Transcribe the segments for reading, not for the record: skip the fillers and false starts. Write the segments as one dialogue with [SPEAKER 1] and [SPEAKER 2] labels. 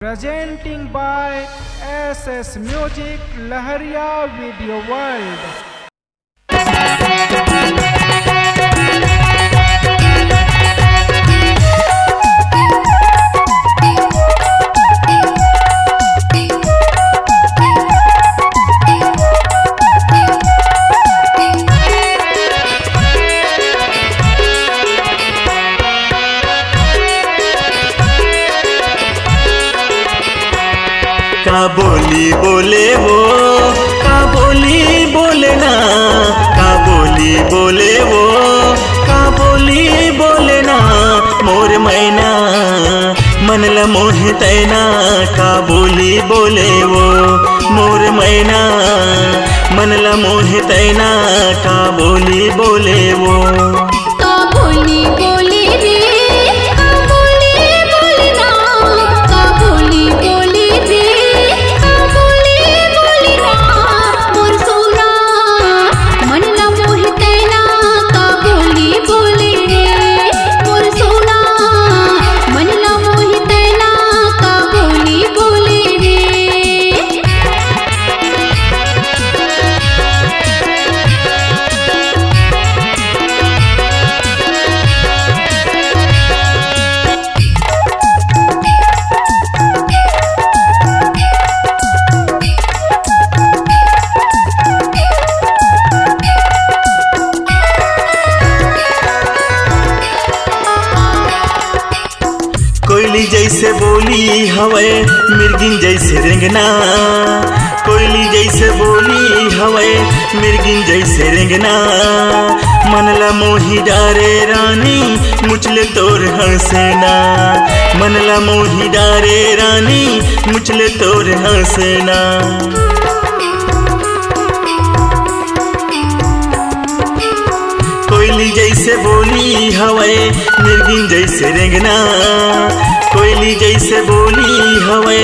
[SPEAKER 1] Presenting by SS Music Lahariya Video World.
[SPEAKER 2] का बोली बोले वो, का बोली बोले ना, का बोली बोले वो, का बोली बोले ना, मोर मैना मनला मोहे तैना, का बोली बोले वो, मोर मैना मनला मोहे तैना, का बोली बोले वो।
[SPEAKER 3] का बोली बोले रे, का बोली बोले ना, का बोली बोले रे, का बोली बोले ना, मोर सोना मनला मोहे तैना, का बोली बोले रे, मोर सोना मनला मोहे तैना, का बोली बोले रे।
[SPEAKER 2] कोयली जैसे बोली हवे मिर्गिन जैसे रेंगना, कोयली जैसे बोली हवे मिर्गिन जैसे रेंगना, मनला मोही डारे रानी मुचले तोर हंसना, मनला मोही डारे रानी मुचले तोर हंसना। कोयली जैसे बोली हवे मिर्गिन जैसे रेंगना, कोयली जैसे बोली हवे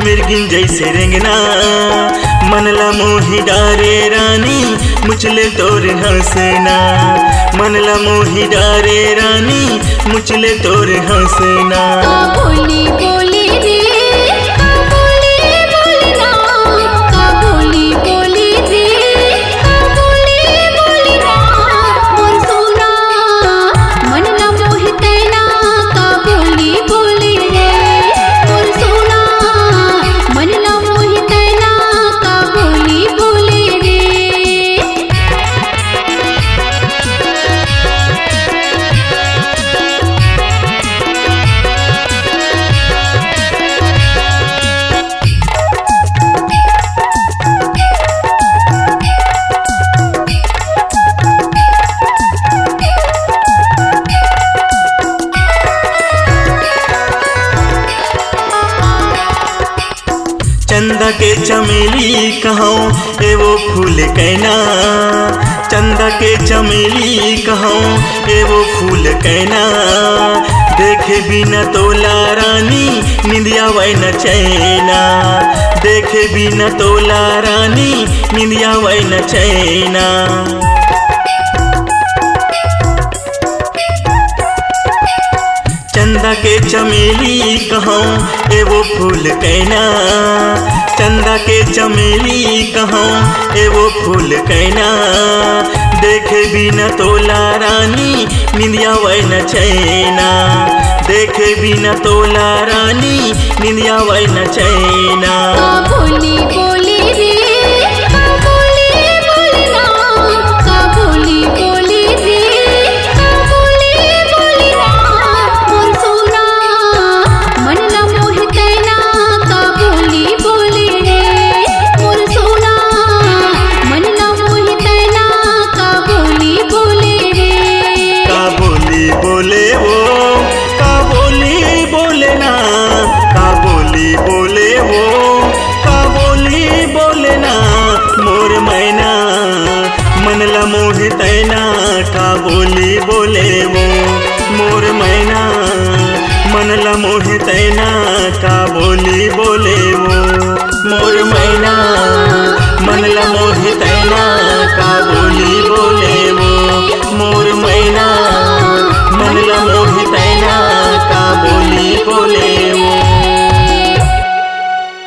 [SPEAKER 2] मिर्गिन जैसे रेंगना, मनला मोही डारे रानी मुचले तोर हंसना, मनला मोही डारे रानी मुचले तोर हंसना।
[SPEAKER 3] का बोली बोले रे, का बोली बोले ना, का बोली बोले रे, का बोली बोले ना, मोर सोना मनला मोहे तैना, का बोली बोले रे, मोर सोना मनला मोहे तैना, का बोली बोले रे।
[SPEAKER 2] चंदा के चमेली कहूँ ए वो फूल कैना, चंदा के चमेली कहूँ ए वो फूल कैना, देखे बिना तोला रानी निंदिया वै न चैना, देखे बिना तोला रानी निंदिया वै न चैना। चंदा के चमेली कहूँ ए वो फूल कैना, चंदा के चमेली कहूँ ए वो फूल कैना, देखे बिना तोला रानी निंदिया वै न चैना, देखे बिना तोला रानी निंदिया वै न चैना।
[SPEAKER 3] का बोली बोले रे,